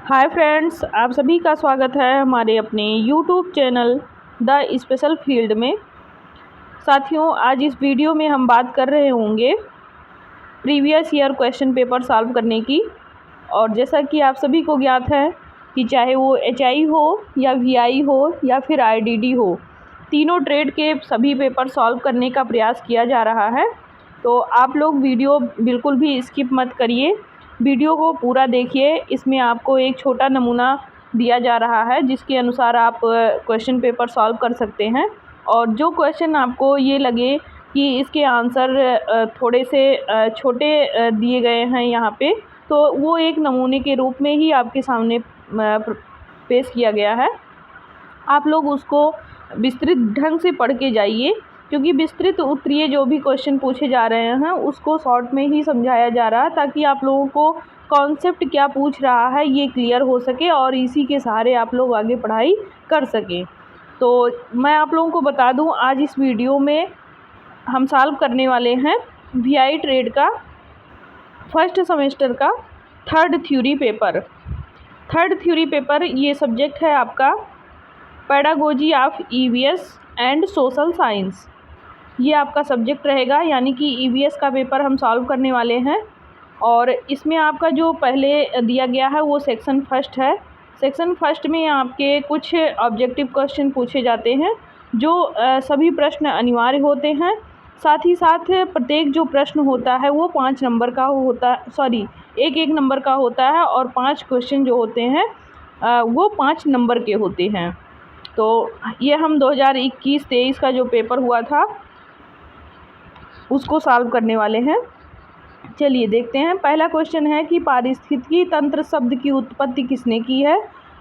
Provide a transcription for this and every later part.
Hi friends, आप सभी का स्वागत है हमारे अपने YouTube channel the special field में। साथियों, आज इस वीडियो में हम बात कर रहे होंगे previous year question paper solve करने की। और जैसा कि आप सभी को ज्ञात है कि चाहे वो HI हो या VI हो या फिर IDD हो, तीनों ट्रेड के सभी पेपर सॉल्व करने का प्रयास किया जा रहा है। तो आप लोग वीडियो बिल्कुल भी स्किप मत करिए, वीडियो को पूरा देखिए। इसमें आपको एक छोटा नमूना दिया जा रहा है जिसके अनुसार आप क्वेश्चन पेपर सॉल्व कर सकते हैं। और जो क्वेश्चन आपको ये लगे कि इसके आंसर थोड़े से छोटे दिए गए हैं यहाँ पे, तो वो एक नमूने के रूप में ही आपके सामने पेश किया गया है। आप लोग उसको विस्तृत ढंग से पढ़ के जाइए, क्योंकि विस्तृत उत्तरीय जो भी क्वेश्चन पूछे जा रहे हैं उसको शॉर्ट में ही समझाया जा रहा है, ताकि आप लोगों को कॉन्सेप्ट क्या पूछ रहा है ये क्लियर हो सके और इसी के सहारे आप लोग आगे पढ़ाई कर सकें। तो मैं आप लोगों को बता दूं, आज इस वीडियो में हम सॉल्व करने वाले हैं VI ट्रेड का फर्स्ट सेमेस्टर का थर्ड थ्योरी पेपर। ये सब्जेक्ट है आपका pedagogy of EVS and social science. ये आपका सब्जेक्ट रहेगा, यानी कि EVS का पेपर हम सॉल्व करने वाले हैं। और इसमें आपका जो पहले दिया गया है वो सेक्शन फर्स्ट है। सेक्शन फर्स्ट में आपके कुछ ऑब्जेक्टिव क्वेश्चन पूछे जाते हैं, जो सभी प्रश्न अनिवार्य होते हैं। साथ ही साथ प्रत्येक जो प्रश्न होता है वो 5 नंबर का होता है, एक नंबर का होता है, और 5 क्वेश्चन जो होते हैं वो 5 नंबर के होते हैं। तो ये हम 2021-23 का जो पेपर हुआ था उसको सॉल्व करने वाले हैं। चलिए देखते हैं। पहला क्वेश्चन है कि पारिस्थितिकी तंत्र शब्द की उत्पत्ति किसने की है।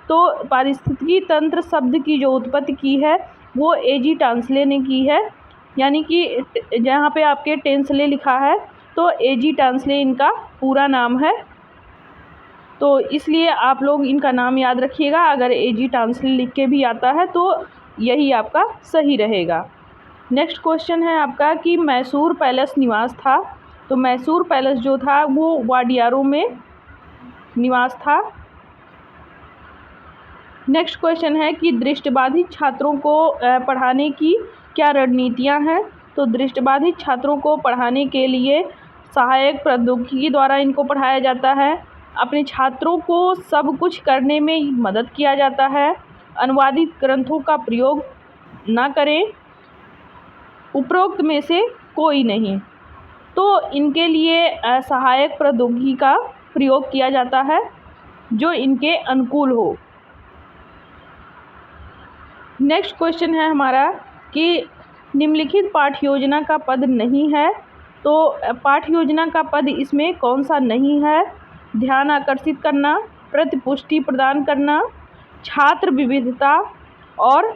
तो पारिस्थितिकी तंत्र शब्द की जो उत्पत्ति की है वो A.G. टांसले ने की है, यानी कि जहाँ पे आपके टेंसले लिखा है तो A.G. टांसले इनका पूरा नाम है। तो इसलिए आप लोग इनका नाम याद रखिएगा। अगर A.G. टांसले लिख के भी आता है तो यही आपका सही रहेगा। नेक्स्ट क्वेश्चन है आपका कि मैसूर पैलेस निवास था। तो मैसूर पैलेस जो था वो वाडियारो में निवास था। नेक्स्ट क्वेश्चन है कि दृष्टिबाधित छात्रों को पढ़ाने की क्या रणनीतियां हैं। तो दृष्टिबाधित छात्रों को पढ़ाने के लिए सहायक प्रौद्योगिकी द्वारा इनको पढ़ाया जाता है। अपने छात्रों को सब कुछ करने में मदद किया जाता है। अनुवादित ग्रंथों का प्रयोग ना करें, उपरोक्त में से कोई नहीं। तो इनके लिए सहायक प्रौद्योगिकी का प्रयोग किया जाता है जो इनके अनुकूल हो। नेक्स्ट क्वेश्चन है हमारा कि निम्नलिखित पाठ्य योजना का पद नहीं है। तो पाठ्य योजना का पद इसमें कौन सा नहीं है। ध्यान आकर्षित करना, प्रतिपुष्टि प्रदान करना, छात्र विविधता और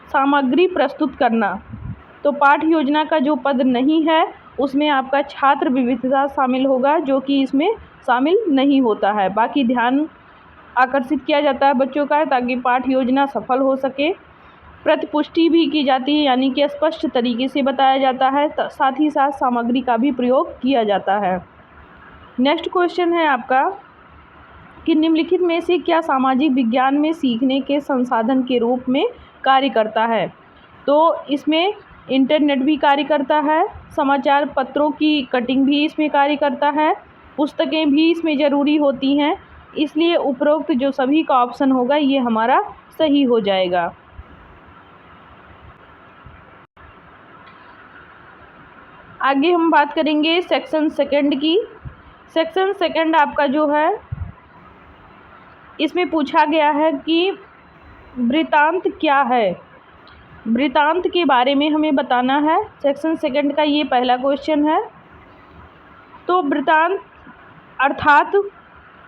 सामग्री प्रस्तुत करना। तो पाठ्य योजना का जो पद नहीं है उसमें आपका छात्र विविधता शामिल होगा, जो कि इसमें शामिल नहीं होता है। बाकी ध्यान आकर्षित किया जाता है बच्चों का, ताकि पाठ्य योजना सफल हो सके। प्रतिपुष्टि भी की जाती है, यानी कि स्पष्ट तरीके से बताया जाता है। साथ ही साथ सामग्री का भी प्रयोग किया जाता है। नेक्स्ट क्वेश्चन है आपका कि निम्नलिखित में से क्या सामाजिक विज्ञान में सीखने के संसाधन के रूप में कार्य करता है। तो इसमें इंटरनेट भी कार्य करता है, समाचार पत्रों की कटिंग भी इसमें कार्य करता है, पुस्तकें भी इसमें ज़रूरी होती हैं। इसलिए उपरोक्त जो सभी का ऑप्शन होगा ये हमारा सही हो जाएगा। आगे हम बात करेंगे सेक्शन सेकंड की। सेक्शन सेकंड आपका जो है इसमें पूछा गया है कि वृत्तांत क्या है। वृत्तांत के बारे में हमें बताना है। सेक्शन सेकंड का ये पहला क्वेश्चन है। तो वृत्तांत अर्थात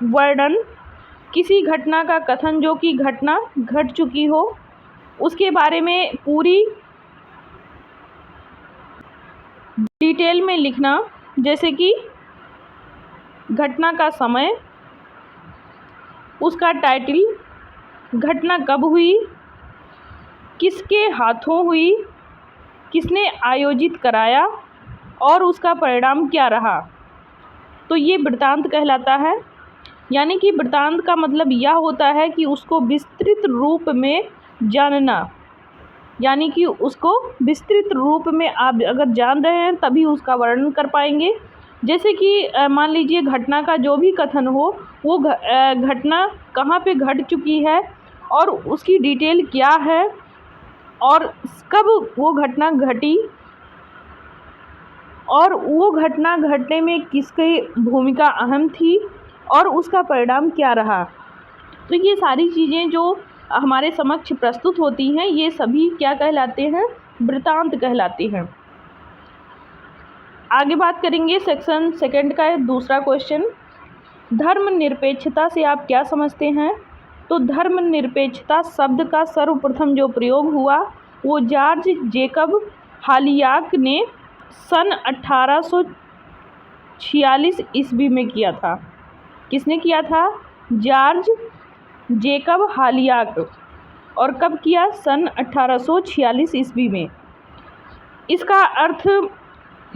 वर्णन, किसी घटना का कथन जो कि घटना घट चुकी हो, उसके बारे में पूरी डिटेल में लिखना, जैसे कि घटना का समय, उसका टाइटल, घटना कब हुई, किसके हाथों हुई, किसने आयोजित कराया और उसका परिणाम क्या रहा। तो ये वृत्तांत कहलाता है। यानी कि वृत्तांत का मतलब यह होता है कि उसको विस्तृत रूप में जानना, यानी कि उसको विस्तृत रूप में आप अगर जान रहे हैं तभी उसका वर्णन कर पाएंगे। जैसे कि मान लीजिए घटना का जो भी कथन हो, वो घटना कहाँ पे घट चुकी है और उसकी डिटेल क्या है और कब वो घटना घटी और वो घटना घटने में किसकी भूमिका अहम थी और उसका परिणाम क्या रहा। तो ये सारी चीज़ें जो हमारे समक्ष प्रस्तुत होती हैं, ये सभी क्या कहलाते हैं? वृत्तांत कहलाते हैं। आगे बात करेंगे सेक्शन सेकंड का दूसरा क्वेश्चन, धर्मनिरपेक्षता से आप क्या समझते हैं? तो धर्मनिरपेक्षता शब्द का सर्वप्रथम जो प्रयोग हुआ वो जॉर्ज जेकब हालियाक ने सन 1846 ईस्वी में किया था। किसने किया था? George Jacob Holyoake. और कब किया? सन 1846 ईस्वी में। इसका अर्थ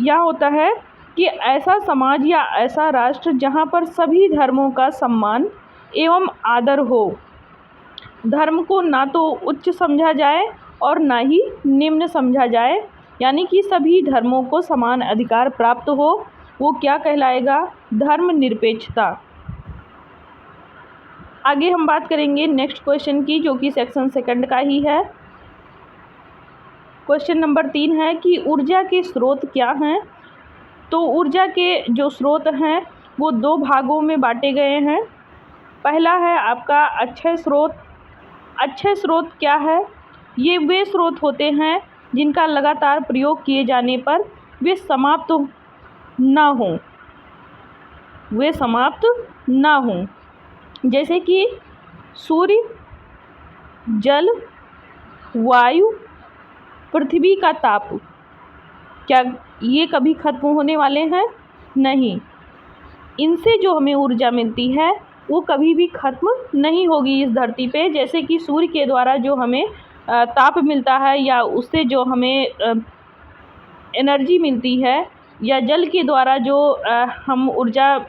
यह होता है कि ऐसा समाज या ऐसा राष्ट्र जहाँ पर सभी धर्मों का सम्मान एवं आदर हो, धर्म को ना तो उच्च समझा जाए और ना ही निम्न समझा जाए, यानी कि सभी धर्मों को समान अधिकार प्राप्त हो, वो क्या कहलाएगा? धर्मनिरपेक्षता। आगे हम बात करेंगे नेक्स्ट क्वेश्चन की, जो कि सेक्शन सेकंड का ही है। क्वेश्चन नंबर 3 है कि ऊर्जा के स्रोत क्या हैं? तो ऊर्जा के जो स्रोत हैं वो दो भागों में बांटे गए हैं। पहला है आपका अक्षय स्रोत। अक्षय स्रोत क्या है? ये वे स्रोत होते हैं जिनका लगातार प्रयोग किए जाने पर वे समाप्त ना हों, वे समाप्त ना हों। जैसे कि सूर्य, जल, वायु, पृथ्वी का ताप, क्या ये कभी खत्म होने वाले हैं? नहीं। इनसे जो हमें ऊर्जा मिलती है वो कभी भी खत्म नहीं होगी इस धरती पे। जैसे कि सूर्य के द्वारा जो हमें ताप मिलता है या उससे जो हमें एनर्जी मिलती है, या जल के द्वारा जो हम ऊर्जा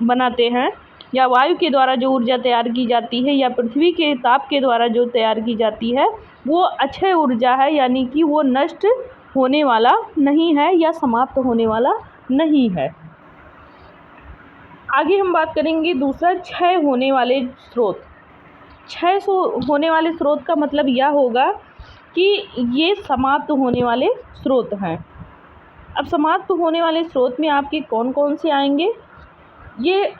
बनाते हैं, या वायु के द्वारा जो ऊर्जा तैयार की जाती है, या पृथ्वी के ताप के द्वारा जो तैयार की जाती है, वो अक्षय ऊर्जा है, यानी कि वो नष्ट होने वाला नहीं है या समाप्त होने वाला नहीं है। आगे हम बात करेंगे दूसरा, क्षय होने वाले स्रोत। क्षय होने वाले स्रोत का मतलब यह होगा कि ये समाप्त होने वाले स्रोत हैं। अब समाप्त होने वाले स्रोत में आपके कौन कौन से आएंगे? ये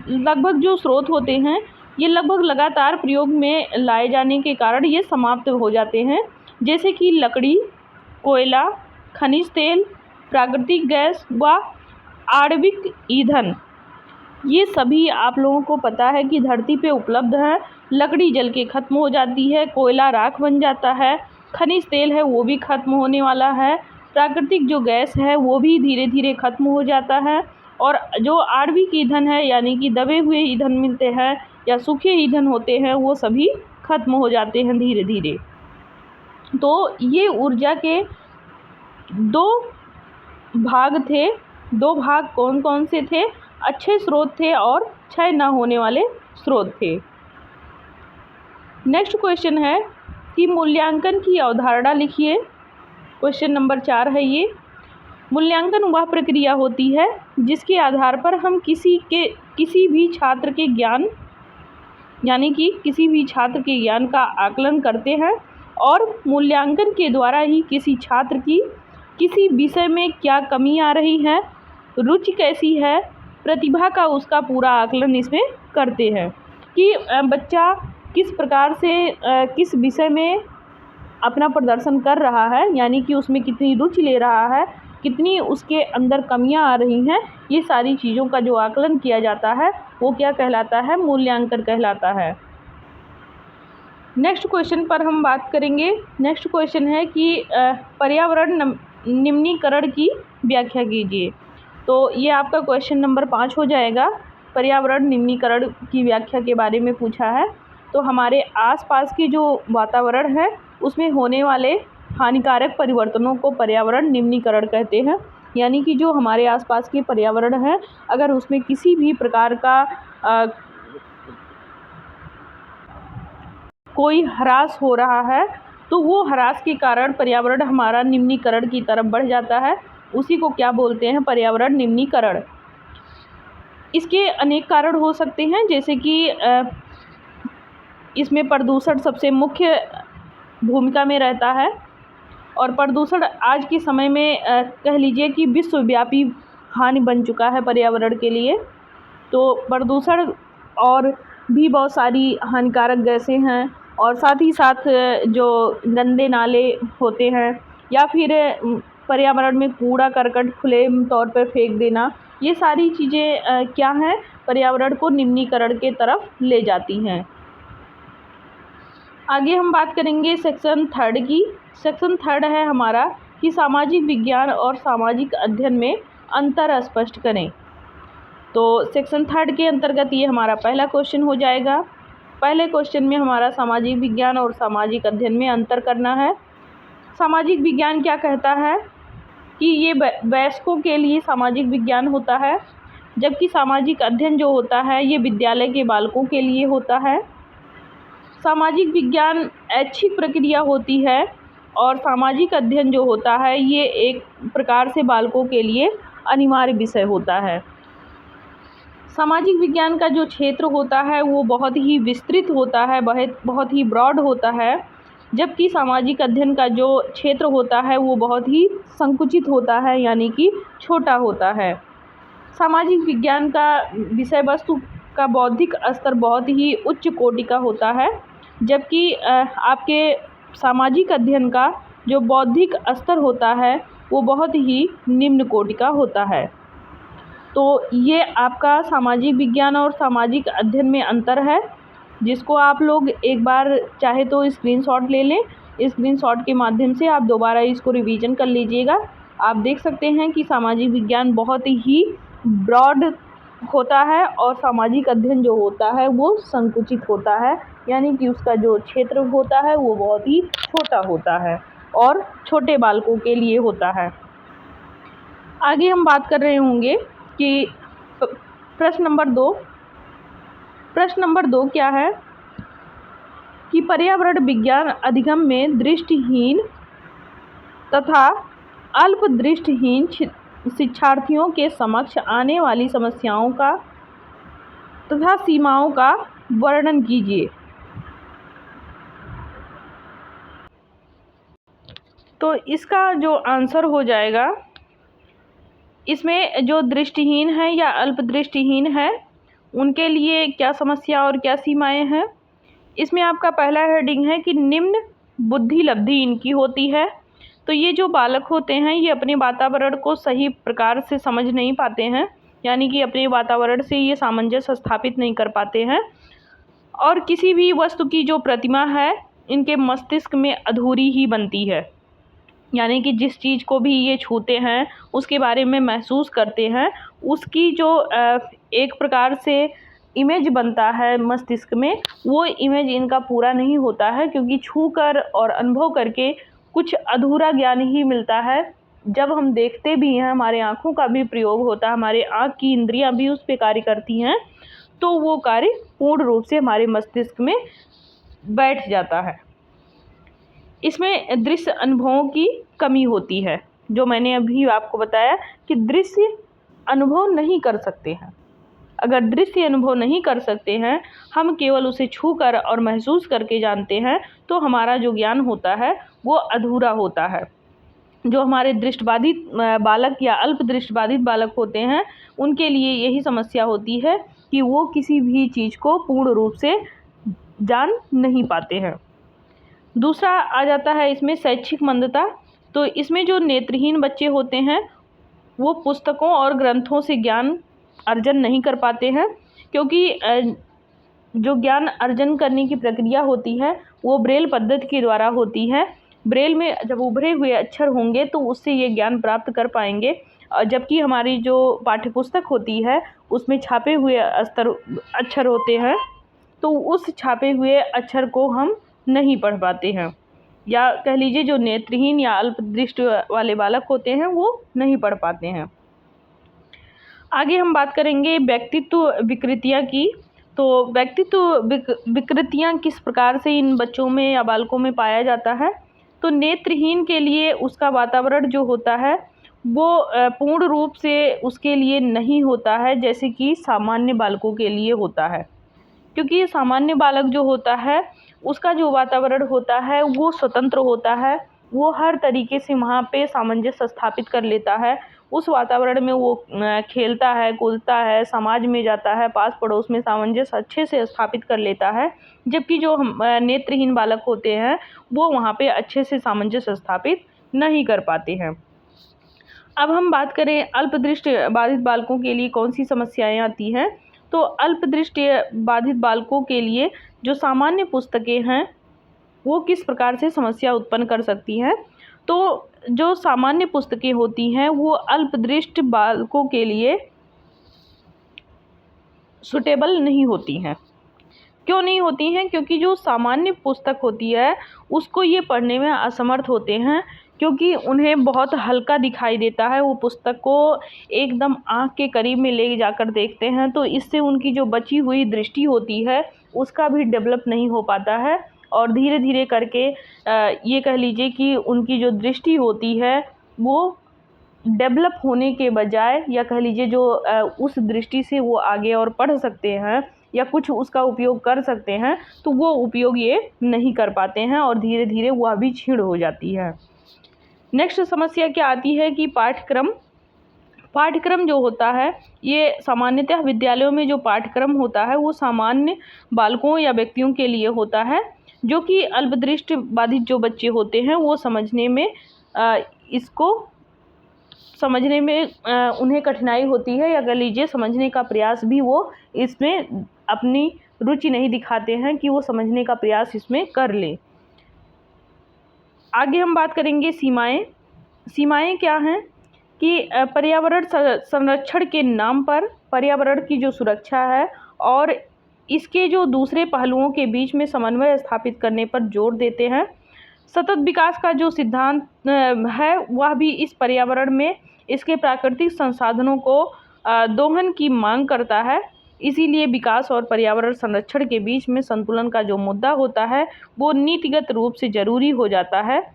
लगभग जो स्रोत होते हैं ये लगभग लगातार प्रयोग में लाए जाने के कारण ये समाप्त हो जाते हैं। जैसे कि लकड़ी, कोयला, खनिज तेल, प्राकृतिक गैस व आणविक ईंधन, ये सभी आप लोगों को पता है कि धरती पे उपलब्ध हैं। लकड़ी जल के ख़त्म हो जाती है, कोयला राख बन जाता है, खनिज तेल है वो भी ख़त्म होने वाला है, प्राकृतिक जो गैस है वो भी धीरे धीरे ख़त्म हो जाता है, और जो आणविक ईंधन है यानी कि दबे हुए ईंधन मिलते हैं या सूखे ईंधन होते हैं वो सभी खत्म हो जाते हैं धीरे धीरे। तो ये ऊर्जा के दो भाग थे। दो भाग कौन कौन से थे? अच्छे स्रोत थे और क्षय न होने वाले स्रोत थे। नेक्स्ट क्वेश्चन है कि मूल्यांकन की अवधारणा लिखिए। क्वेश्चन नंबर 4 है ये। मूल्यांकन वह प्रक्रिया होती है जिसके आधार पर हम किसी भी छात्र के ज्ञान, यानी कि किसी भी छात्र के ज्ञान का आकलन करते हैं, और मूल्यांकन के द्वारा ही किसी छात्र की किसी विषय में क्या कमी आ रही है, रुचि कैसी है, प्रतिभा का उसका पूरा आकलन इसमें करते हैं कि बच्चा किस प्रकार से किस विषय में अपना प्रदर्शन कर रहा है, यानी कि उसमें कितनी रुचि ले रहा है, कितनी उसके अंदर कमियां आ रही हैं। ये सारी चीज़ों का जो आकलन किया जाता है वो क्या कहलाता है? मूल्यांकन कहलाता है। नेक्स्ट क्वेश्चन पर हम बात करेंगे। नेक्स्ट क्वेश्चन है कि पर्यावरण निम्नीकरण की व्याख्या कीजिए। तो ये आपका क्वेश्चन नंबर 5 हो जाएगा। पर्यावरण निम्नीकरण की व्याख्या के बारे में पूछा है। तो हमारे आसपास की जो वातावरण है उसमें होने वाले हानिकारक परिवर्तनों को पर्यावरण निम्नीकरण कहते हैं। यानी कि जो हमारे आसपास के पर्यावरण है, अगर उसमें किसी भी प्रकार का कोई ह्रास हो रहा है तो वो ह्रास के कारण पर्यावरण हमारा निम्नीकरण की तरफ बढ़ जाता है। उसी को क्या बोलते हैं? पर्यावरण निम्नीकरण। इसके अनेक कारण हो सकते हैं, जैसे कि इसमें प्रदूषण सबसे मुख्य भूमिका में रहता है। और प्रदूषण आज के समय में कह लीजिए कि विश्वव्यापी हानि बन चुका है पर्यावरण के लिए। तो प्रदूषण और भी बहुत सारी हानिकारक गैसें हैं, और साथ ही साथ जो गंदे नाले होते हैं या फिर पर्यावरण में कूड़ा करकट खुले तौर पर फेंक देना, ये सारी चीज़ें क्या हैं? पर्यावरण को निम्नीकरण के तरफ ले जाती हैं। आगे हम बात करेंगे सेक्शन 3 की। सेक्शन 3 है हमारा कि सामाजिक विज्ञान और सामाजिक अध्ययन में अंतर स्पष्ट करें। तो सेक्शन 3 के अंतर्गत ये हमारा पहला क्वेश्चन हो जाएगा। पहले क्वेश्चन में हमारा सामाजिक विज्ञान और सामाजिक अध्ययन में अंतर करना है। सामाजिक विज्ञान क्या कहता है कि ये वयस्कों के लिए सामाजिक विज्ञान होता है, जबकि सामाजिक अध्ययन जो होता है ये विद्यालय के बालकों के लिए होता है। सामाजिक विज्ञान ऐच्छिक प्रक्रिया होती है और सामाजिक अध्ययन जो होता है ये एक प्रकार से बालकों के लिए अनिवार्य विषय होता है। सामाजिक विज्ञान का जो क्षेत्र होता है वो बहुत ही विस्तृत होता है, बहुत ही ब्रॉड होता है, जबकि सामाजिक अध्ययन का जो क्षेत्र होता है वो बहुत ही संकुचित होता है, यानी कि छोटा होता है। सामाजिक विज्ञान का विषय वस्तु का बौद्धिक स्तर बहुत ही उच्च कोटि का होता है, जबकि आपके सामाजिक अध्ययन का जो बौद्धिक स्तर होता है वो बहुत ही निम्न कोटि का होता है। तो ये आपका सामाजिक विज्ञान और सामाजिक अध्ययन में अंतर है, जिसको आप लोग एक बार चाहे तो स्क्रीनशॉट ले लें। स्क्रीनशॉट के माध्यम से आप दोबारा इसको रिवीजन कर लीजिएगा। आप देख सकते हैं कि सामाजिक विज्ञान बहुत ही ब्रॉड होता है और सामाजिक अध्ययन जो होता है वो संकुचित होता है, यानी कि उसका जो क्षेत्र होता है वो बहुत ही छोटा होता है और छोटे बालकों के लिए होता है। आगे हम बात कर रहे होंगे कि प्रश्न नंबर 2 क्या है कि पर्यावरण विज्ञान अधिगम में दृष्टिहीन तथा अल्प दृष्टिहीन शिक्षार्थियों के समक्ष आने वाली समस्याओं का तथा सीमाओं का वर्णन कीजिए। तो इसका जो आंसर हो जाएगा, इसमें जो दृष्टिहीन है या अल्प दृष्टिहीन है उनके लिए क्या समस्या और क्या सीमाएं हैं। इसमें आपका पहला हेडिंग है कि निम्न बुद्धि लब्धि इनकी होती है। तो ये जो बालक होते हैं ये अपने वातावरण को सही प्रकार से समझ नहीं पाते हैं, यानी कि अपने वातावरण से ये सामंजस्य स्थापित नहीं कर पाते हैं, और किसी भी वस्तु की जो प्रतिमा है इनके मस्तिष्क में अधूरी ही बनती है, यानी कि जिस चीज़ को भी ये छूते हैं उसके बारे में महसूस करते हैं, उसकी जो एक प्रकार से इमेज बनता है मस्तिष्क में, वो इमेज इनका पूरा नहीं होता है, क्योंकि छूकर और अनुभव करके कुछ अधूरा ज्ञान ही मिलता है। जब हम देखते भी हैं, हमारे आँखों का भी प्रयोग होता है, हमारे आँख की इंद्रियां भी उस पर कार्य करती हैं, तो वो कार्य पूर्ण रूप से हमारे मस्तिष्क में बैठ जाता है। इसमें दृश्य अनुभवों की कमी होती है, जो मैंने अभी आपको बताया कि दृश्य अनुभव नहीं कर सकते हैं। अगर दृश्य अनुभव नहीं कर सकते हैं, हम केवल उसे छूकर और महसूस करके जानते हैं, तो हमारा जो ज्ञान होता है वो अधूरा होता है। जो हमारे दृष्टिबाधित बालक या अल्प दृष्टिबाधित बालक होते हैं उनके लिए यही समस्या होती है कि वो किसी भी चीज़ को पूर्ण रूप से जान नहीं पाते हैं। दूसरा आ जाता है इसमें शैक्षिक मंदता। तो इसमें जो नेत्रहीन बच्चे होते हैं वो पुस्तकों और ग्रंथों से ज्ञान अर्जन नहीं कर पाते हैं, क्योंकि जो ज्ञान अर्जन करने की प्रक्रिया होती है वो ब्रेल पद्धति के द्वारा होती है। ब्रेल में जब उभरे हुए अक्षर होंगे तो उससे ये ज्ञान प्राप्त कर पाएंगे, जबकि हमारी जो पाठ्यपुस्तक होती है उसमें छापे हुए अक्षर होते हैं, तो उस छापे हुए अक्षर को हम नहीं पढ़ पाते हैं, या कह लीजिए जो नेत्रहीन या अल्प दृष्टि वाले बालक होते हैं वो नहीं पढ़ पाते हैं। आगे हम बात करेंगे व्यक्तित्व विकृतियाँ की। तो व्यक्तित्व विकृतियाँ किस प्रकार से इन बच्चों में या बालकों में पाया जाता है। तो नेत्रहीन के लिए उसका वातावरण जो होता है वो पूर्ण रूप से उसके लिए नहीं होता है जैसे कि सामान्य बालकों के लिए होता है। क्योंकि सामान्य बालक जो होता है उसका जो वातावरण होता है वो स्वतंत्र होता है, वो हर तरीके से वहाँ पे सामंजस्य स्थापित कर लेता है। उस वातावरण में वो खेलता है, कूदता है, समाज में जाता है, पास पड़ोस में सामंजस्य अच्छे से स्थापित कर लेता है। जबकि जो नेत्रहीन बालक होते हैं वो वहाँ पे अच्छे से सामंजस्य स्थापित नहीं कर पाते हैं। अब हम बात करें अल्पदृष्टि बाधित बालकों के लिए कौन सी समस्याएं आती हैं। तो अल्पदृष्टि बाधित बालकों के लिए जो सामान्य पुस्तकें हैं वो किस प्रकार से समस्या उत्पन्न कर सकती हैं। तो जो सामान्य पुस्तकें होती हैं वो अल्पदृष्टि बालकों के लिए सुटेबल नहीं होती हैं। क्यों नहीं होती हैं? क्योंकि जो सामान्य पुस्तक होती है उसको ये पढ़ने में असमर्थ होते हैं, क्योंकि उन्हें बहुत हल्का दिखाई देता है। वो पुस्तक को एकदम आँख के करीब में ले जाकर देखते हैं तो इससे उनकी जो बची हुई दृष्टि होती है उसका भी डेवलप नहीं हो पाता है। और धीरे धीरे करके ये कह लीजिए कि उनकी जो दृष्टि होती है वो डेवलप होने के बजाय, या कह लीजिए जो उस दृष्टि से वो आगे और पढ़ सकते हैं या कुछ उसका उपयोग कर सकते हैं तो वो उपयोग ये नहीं कर पाते हैं और धीरे धीरे वह भी क्षीण हो जाती है। नेक्स्ट समस्या क्या आती है कि पाठ्यक्रम जो होता है ये सामान्यतः विद्यालयों में जो पाठ्यक्रम होता है वो सामान्य बालकों या व्यक्तियों के लिए होता है, जो कि अल्पदृष्टि बाधित जो बच्चे होते हैं वो इसको समझने में उन्हें कठिनाई होती है, या कह लीजिए समझने का प्रयास भी वो इसमें अपनी रुचि नहीं दिखाते हैं कि वो समझने का प्रयास इसमें कर लें। आगे हम बात करेंगे सीमाएं क्या हैं कि पर्यावरण संरक्षण के नाम पर पर्यावरण की जो सुरक्षा है और इसके जो दूसरे पहलुओं के बीच में समन्वय स्थापित करने पर जोर देते हैं। सतत विकास का जो सिद्धांत है वह भी इस पर्यावरण में इसके प्राकृतिक संसाधनों को दोहन की मांग करता है। इसीलिए विकास और पर्यावरण संरक्षण के बीच में संतुलन का जो मुद्दा होता है वो नीतिगत रूप से ज़रूरी हो जाता है।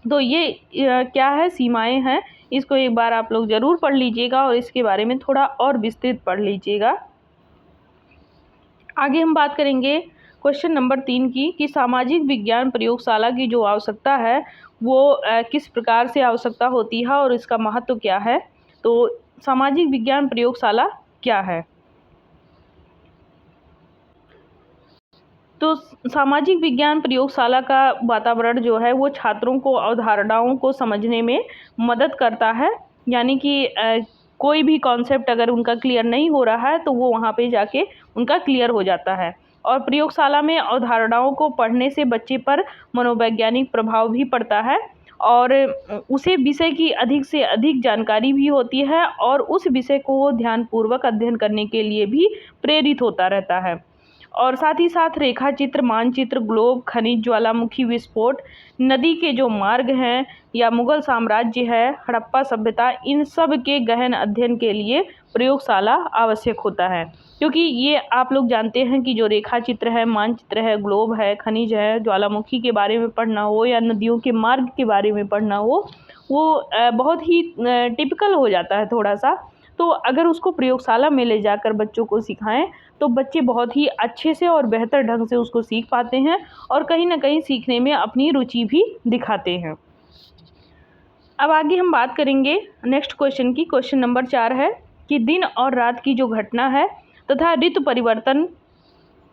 तो ये क्या है, सीमाएं हैं। इसको एक बार आप लोग ज़रूर पढ़ लीजिएगा और इसके बारे में थोड़ा और विस्तृत पढ़ लीजिएगा। आगे हम बात करेंगे क्वेश्चन नंबर 3 की कि सामाजिक विज्ञान प्रयोगशाला की जो आवश्यकता है वो किस प्रकार से आवश्यकता होती है और इसका महत्व क्या है। तो सामाजिक विज्ञान प्रयोगशाला क्या है? तो सामाजिक विज्ञान प्रयोगशाला का वातावरण जो है वो छात्रों को अवधारणाओं को समझने में मदद करता है। यानी कि कोई भी कॉन्सेप्ट अगर उनका क्लियर नहीं हो रहा है तो वो वहाँ पे जाके उनका क्लियर हो जाता है। और प्रयोगशाला में अवधारणाओं को पढ़ने से बच्चे पर मनोवैज्ञानिक प्रभाव भी पड़ता है और उसे विषय की अधिक से अधिक जानकारी भी होती है और उस विषय को वो ध्यानपूर्वक अध्ययन करने के लिए भी प्रेरित होता रहता है। और साथ ही साथ रेखा चित्र, मानचित्र, ग्लोब, खनिज, ज्वालामुखी विस्फोट, नदी के जो मार्ग हैं या मुगल साम्राज्य है, हड़प्पा सभ्यता, इन सब के गहन अध्ययन के लिए प्रयोगशाला आवश्यक होता है। क्योंकि ये आप लोग जानते हैं कि जो रेखा चित्र है, मानचित्र है, ग्लोब है, खनिज है, ज्वालामुखी के बारे में पढ़ना हो या नदियों के मार्ग के बारे में पढ़ना हो, वो बहुत ही टिपिकल हो जाता है थोड़ा सा। तो अगर उसको प्रयोगशाला में ले जाकर बच्चों को सिखाएं तो बच्चे बहुत ही अच्छे से और बेहतर ढंग से उसको सीख पाते हैं और कहीं ना कहीं सीखने में अपनी रुचि भी दिखाते हैं। अब आगे हम बात करेंगे नेक्स्ट क्वेश्चन की। क्वेश्चन नंबर 4 है कि दिन और रात की जो घटना है तथा ऋतु परिवर्तन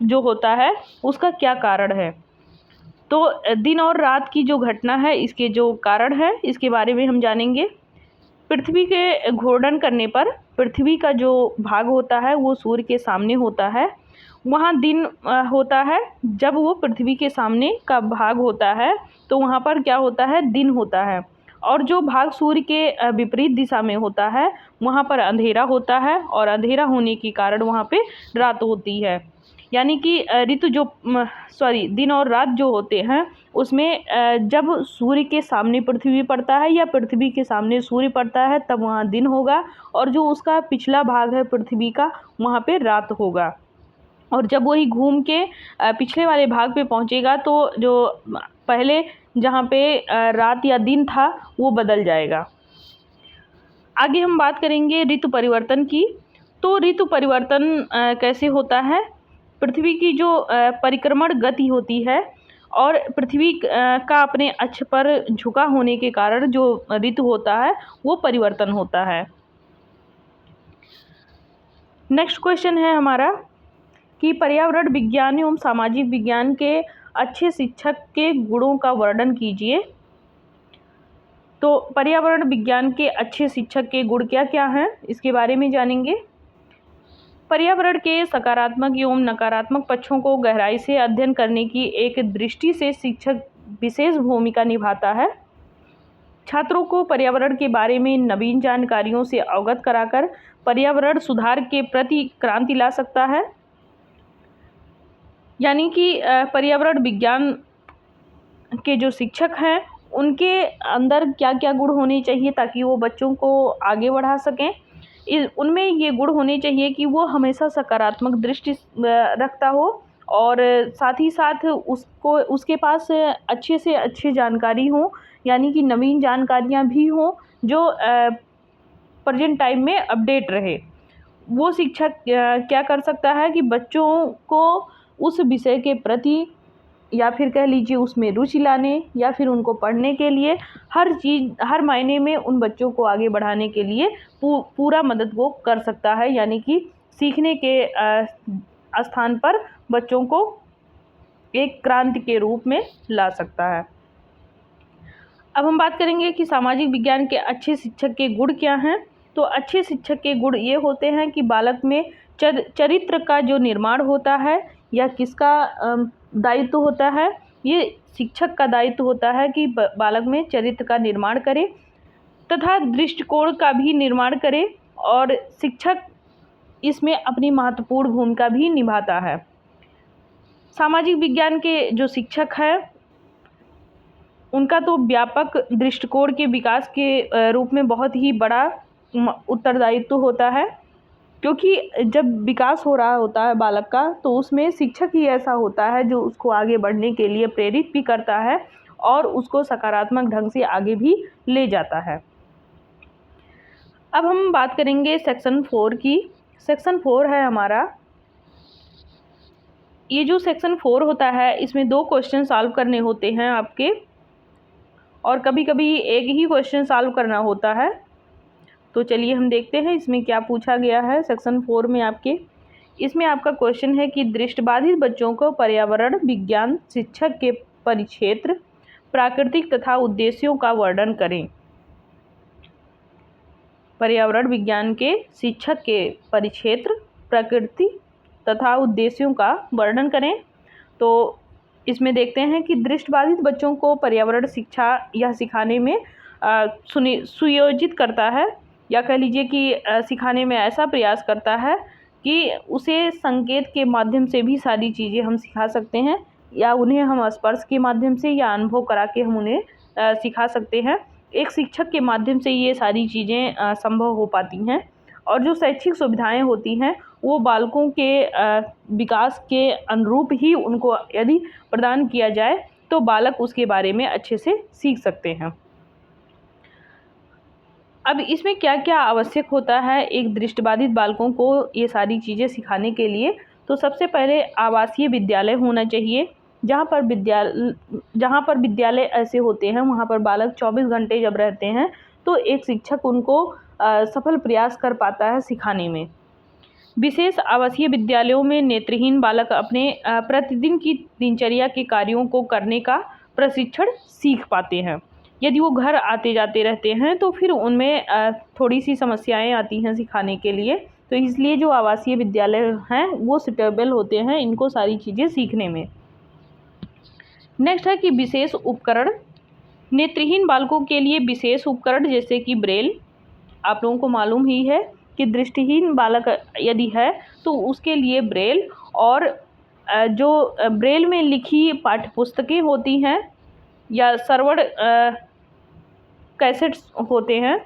जो होता है उसका क्या कारण है। तो दिन और रात की जो घटना है इसके जो कारण है इसके बारे में हम जानेंगे। पृथ्वी के घूर्णन करने पर पृथ्वी का जो भाग होता है वो सूर्य के सामने होता है, वहाँ दिन होता है। जब वो पृथ्वी के सामने का भाग होता है तो वहाँ पर क्या होता है, दिन होता है। और जो भाग सूर्य के विपरीत दिशा में होता है वहाँ पर अंधेरा होता है और अंधेरा होने के कारण वहाँ पे रात होती है। यानी कि ऋतु जो दिन और रात जो होते हैं उसमें जब सूर्य के सामने पृथ्वी पड़ता है या पृथ्वी के सामने सूर्य पड़ता है तब वहाँ दिन होगा, और जो उसका पिछला भाग है पृथ्वी का वहाँ पे रात होगा। और जब वही घूम के पिछले वाले भाग पे पहुँचेगा तो जो पहले जहाँ पे रात या दिन था वो बदल जाएगा। आगे हम बात करेंगे ऋतु परिवर्तन की। तो ऋतु परिवर्तन कैसे होता है? पृथ्वी की जो परिक्रमण गति होती है और पृथ्वी का अपने अक्ष पर झुका होने के कारण जो ऋतु होता है वो परिवर्तन होता है। नेक्स्ट क्वेश्चन है हमारा कि पर्यावरण विज्ञान एवं सामाजिक विज्ञान के अच्छे शिक्षक के गुणों का वर्णन कीजिए। तो पर्यावरण विज्ञान के अच्छे शिक्षक के गुण क्या क्या हैं इसके बारे में जानेंगे। पर्यावरण के सकारात्मक एवं नकारात्मक पक्षों को गहराई से अध्ययन करने की एक दृष्टि से शिक्षक विशेष भूमिका निभाता है। छात्रों को पर्यावरण के बारे में नवीन जानकारियों से अवगत कराकर पर्यावरण सुधार के प्रति क्रांति ला सकता है। यानी कि पर्यावरण विज्ञान के जो शिक्षक हैं उनके अंदर क्या क्या गुण होने चाहिए ताकि वो बच्चों को आगे बढ़ा सकें। उनमें ये गुण होने चाहिए कि वो हमेशा सकारात्मक दृष्टि रखता हो और साथ ही साथ उसके पास अच्छे से अच्छी जानकारी हो, यानी कि नवीन जानकारियां भी हों जो प्रेजेंट टाइम में अपडेट रहे। वो शिक्षक क्या कर सकता है कि बच्चों को उस विषय के प्रति या फिर कह लीजिए उसमें रुचि लाने या फिर उनको पढ़ने के लिए हर मायने में उन बच्चों को आगे बढ़ाने के लिए पूरा मदद वो कर सकता है, यानी कि सीखने के स्थान पर बच्चों को एक क्रांति के रूप में ला सकता है। अब हम बात करेंगे कि सामाजिक विज्ञान के अच्छे शिक्षक के गुण क्या हैं। तो अच्छे शिक्षक के गुण ये होते हैं कि बालक में चरित्र का जो निर्माण होता है या किसका दायित्व होता है, ये शिक्षक का दायित्व होता है कि बालक में चरित्र का निर्माण करे तथा दृष्टिकोण का भी निर्माण करे, और शिक्षक इसमें अपनी महत्वपूर्ण भूमिका भी निभाता है। सामाजिक विज्ञान के जो शिक्षक हैं उनका तो व्यापक दृष्टिकोण के विकास के रूप में बहुत ही बड़ा उत्तरदायित्व होता है, क्योंकि जब विकास हो रहा होता है बालक का तो उसमें शिक्षक ही ऐसा होता है जो उसको आगे बढ़ने के लिए प्रेरित भी करता है और उसको सकारात्मक ढंग से आगे भी ले जाता है। अब हम बात करेंगे सेक्शन 4 की। सेक्शन 4 है हमारा, ये जो सेक्शन 4 होता है इसमें 2 क्वेश्चन सॉल्व करने होते हैं आपके, और कभी कभी एक ही क्वेश्चन सॉल्व करना होता है। तो चलिए हम देखते हैं इसमें क्या पूछा गया है। सेक्शन 4 में इसमें आपका क्वेश्चन है कि दृष्टिबाधित बच्चों को पर्यावरण विज्ञान शिक्षक के परिक्षेत्र प्राकृतिक तथा उद्देश्यों का वर्णन करें। पर्यावरण विज्ञान के शिक्षक के परिक्षेत्र प्रकृति तथा उद्देश्यों का वर्णन करें। तो इसमें देखते हैं कि दृष्टिबाधित बच्चों को पर्यावरण शिक्षा या सिखाने में सुयोजित करता है, या कह लीजिए कि सिखाने में ऐसा प्रयास करता है कि उसे संकेत के माध्यम से भी सारी चीज़ें हम सिखा सकते हैं, या उन्हें हम स्पर्श के माध्यम से या अनुभव करा के हम उन्हें सिखा सकते हैं। एक शिक्षक के माध्यम से ये सारी चीज़ें संभव हो पाती हैं। और जो शैक्षिक सुविधाएं होती हैं वो बालकों के विकास के अनुरूप ही उनको यदि प्रदान किया जाए तो बालक उसके बारे में अच्छे से सीख सकते हैं। अब इसमें क्या क्या आवश्यक होता है एक दृष्टिबाधित बालकों को ये सारी चीज़ें सिखाने के लिए। तो सबसे पहले आवासीय विद्यालय होना चाहिए, जहाँ पर विद्यालय ऐसे होते हैं वहाँ पर बालक 24 घंटे जब रहते हैं तो एक शिक्षक उनको सफल प्रयास कर पाता है सिखाने में। विशेष आवासीय विद्यालयों में नेत्रहीन बालक अपने प्रतिदिन की दिनचर्या के कार्यों को करने का प्रशिक्षण सीख पाते हैं। यदि वो घर आते जाते रहते हैं तो फिर उनमें थोड़ी सी समस्याएं आती हैं सिखाने के लिए, तो इसलिए जो आवासीय विद्यालय हैं वो सुटेबल होते हैं इनको सारी चीज़ें सीखने में। नेक्स्ट है कि विशेष उपकरण। नेत्रहीन बालकों के लिए विशेष उपकरण जैसे कि ब्रेल, आप लोगों को मालूम ही है कि दृष्टिहीन बालक यदि है तो उसके लिए ब्रेल और जो ब्रेल में लिखी पाठ्यपुस्तकें होती हैं या श्रवण कैसेट्स होते हैं,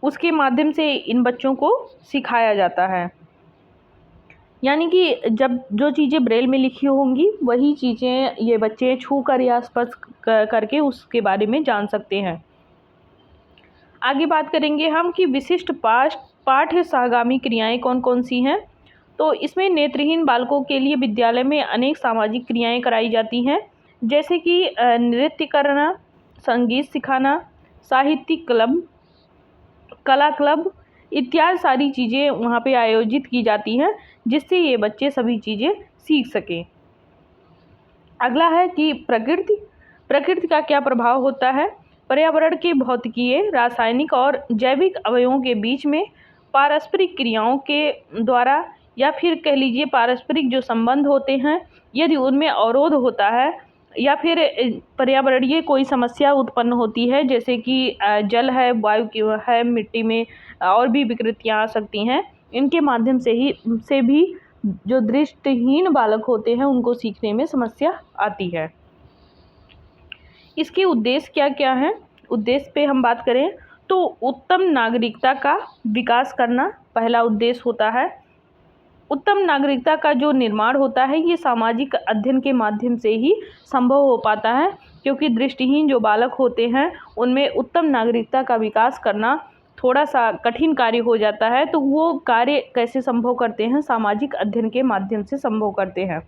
उसके माध्यम से इन बच्चों को सिखाया जाता है। यानी कि जब जो चीज़ें ब्रेल में लिखी होंगी वही चीज़ें ये बच्चे छू कर या स्पर्श करके उसके बारे में जान सकते हैं। आगे बात करेंगे हम कि विशिष्ट पाठ्य सहगामी क्रियाएं कौन कौन सी हैं। तो इसमें नेत्रहीन बालकों के लिए विद्यालय में अनेक सामाजिक क्रियाएं कराई जाती हैं, जैसे कि नृत्य करना, संगीत सिखाना, साहित्यिक क्लब, कला क्लब इत्यादि सारी चीज़ें वहाँ पे आयोजित की जाती हैं, जिससे ये बच्चे सभी चीज़ें सीख सकें। अगला है कि प्रकृति का क्या प्रभाव होता है। पर्यावरण के भौतिकीय, रासायनिक और जैविक अवयवों के बीच में पारस्परिक क्रियाओं के द्वारा या फिर कह लीजिए पारस्परिक जो संबंध होते हैं, यदि उनमें अवरोध होता है या फिर पर्यावरणीय कोई समस्या उत्पन्न होती है, जैसे कि जल है, वायु की है, मिट्टी में और भी विकृतियाँ आ सकती हैं, इनके माध्यम से भी जो दृष्टिहीन बालक होते हैं उनको सीखने में समस्या आती है। इसके उद्देश्य क्या क्या हैं? उद्देश्य पे हम बात करें तो उत्तम नागरिकता का विकास करना पहला उद्देश्य होता है। उत्तम नागरिकता का जो निर्माण होता है ये सामाजिक अध्ययन के माध्यम से ही संभव हो पाता है, क्योंकि दृष्टिहीन जो बालक होते हैं उनमें उत्तम नागरिकता का विकास करना थोड़ा सा कठिन कार्य हो जाता है। तो वो कार्य कैसे संभव करते हैं? सामाजिक अध्ययन के माध्यम से संभव करते हैं।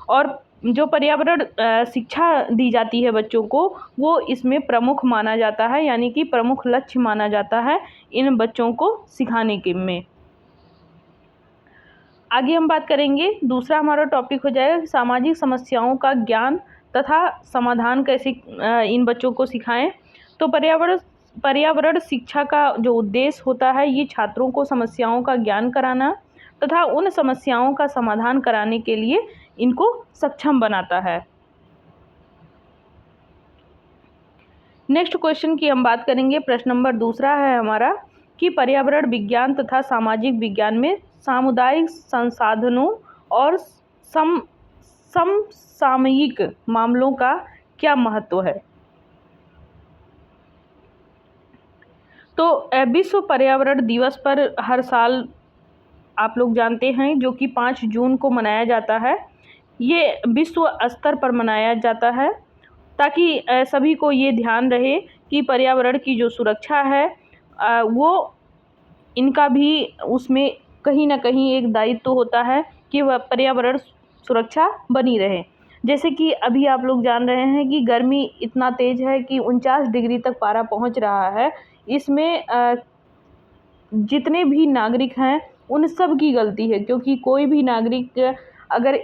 और जो पर्यावरण शिक्षा दी जाती है बच्चों को, वो इसमें प्रमुख माना जाता है, यानी कि प्रमुख लक्ष्य माना जाता है इन बच्चों को सिखाने के में। आगे हम बात करेंगे, दूसरा हमारा टॉपिक हो जाएगा सामाजिक समस्याओं का ज्ञान तथा समाधान कैसे इन बच्चों को सिखाएं। तो पर्यावरण शिक्षा का जो उद्देश्य होता है ये छात्रों को समस्याओं का ज्ञान कराना तथा उन समस्याओं का समाधान कराने के लिए इनको सक्षम बनाता है। नेक्स्ट क्वेश्चन की हम बात करेंगे। प्रश्न नंबर दूसरा है हमारा कि पर्यावरण विज्ञान तथा सामाजिक विज्ञान में सामुदायिक संसाधनों और समसामयिक मामलों का क्या महत्व है। तो विश्व पर्यावरण दिवस पर हर साल आप लोग जानते हैं जो कि 5 जून को मनाया जाता है। ये विश्व स्तर पर मनाया जाता है ताकि सभी को ये ध्यान रहे कि पर्यावरण की जो सुरक्षा है वो इनका भी उसमें कहीं ना कहीं एक दायित्व होता है कि वह पर्यावरण सुरक्षा बनी रहे। जैसे कि अभी आप लोग जान रहे हैं कि गर्मी इतना तेज़ है कि 49 डिग्री तक पारा पहुंच रहा है। इसमें जितने भी नागरिक हैं उन सब की गलती है, क्योंकि कोई भी नागरिक अगर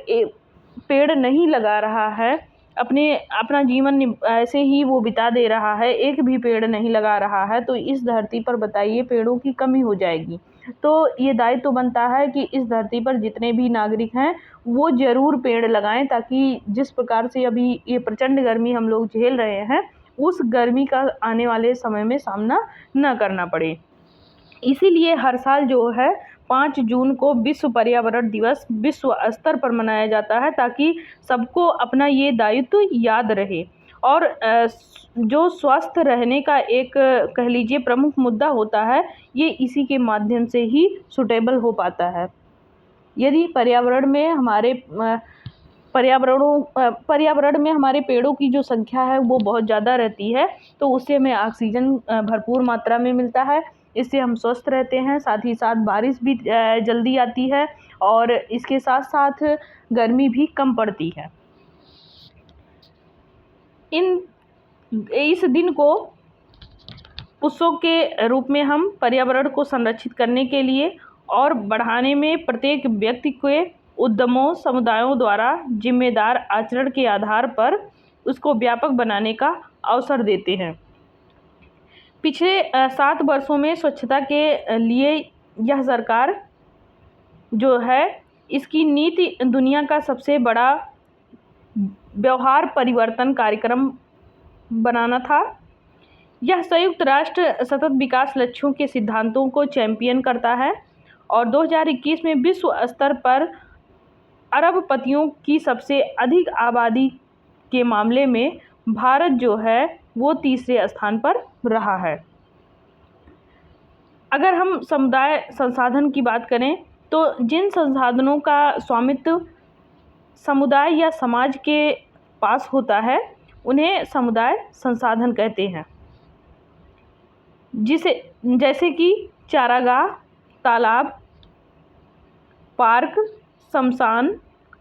पेड़ नहीं लगा रहा है, अपना जीवन ऐसे ही वो बिता दे रहा है, एक भी पेड़ नहीं लगा रहा है, तो इस धरती पर बताइए पेड़ों की कमी हो जाएगी। तो ये दायित्व बनता है कि इस धरती पर जितने भी नागरिक हैं वो ज़रूर पेड़ लगाएं, ताकि जिस प्रकार से अभी ये प्रचंड गर्मी हम लोग झेल रहे हैं उस गर्मी का आने वाले समय में सामना न करना पड़े। इसीलिए हर साल जो है 5 जून को विश्व पर्यावरण दिवस विश्व स्तर पर मनाया जाता है, ताकि सबको अपना ये दायित्व याद रहे। और जो स्वस्थ रहने का एक कह लीजिए प्रमुख मुद्दा होता है, ये इसी के माध्यम से ही सुटेबल हो पाता है। यदि पर्यावरण में हमारे पेड़ों की जो संख्या है वो बहुत ज़्यादा रहती है, तो उससे हमें ऑक्सीजन भरपूर मात्रा में मिलता है, इससे हम स्वस्थ रहते हैं। साथ ही साथ बारिश भी जल्दी आती है और इसके साथ साथ गर्मी भी कम पड़ती है। इस दिन को उत्सव के रूप में हम पर्यावरण को संरक्षित करने के लिए और बढ़ाने में प्रत्येक व्यक्ति के उद्यमों समुदायों द्वारा जिम्मेदार आचरण के आधार पर उसको व्यापक बनाने का अवसर देते हैं। पिछले 7 वर्षों में स्वच्छता के लिए यह सरकार जो है इसकी नीति दुनिया का सबसे बड़ा व्यवहार परिवर्तन कार्यक्रम बनाना था। यह संयुक्त राष्ट्र सतत विकास लक्ष्यों के सिद्धांतों को चैंपियन करता है और 2021 में विश्व स्तर पर अरबपतियों की सबसे अधिक आबादी के मामले में भारत जो है वो तीसरे स्थान पर रहा है। अगर हम समुदाय संसाधन की बात करें तो जिन संसाधनों का स्वामित्व समुदाय या समाज के पास होता है उन्हें समुदाय संसाधन कहते हैं, जैसे कि चारागाह, तालाब, पार्क, शमशान,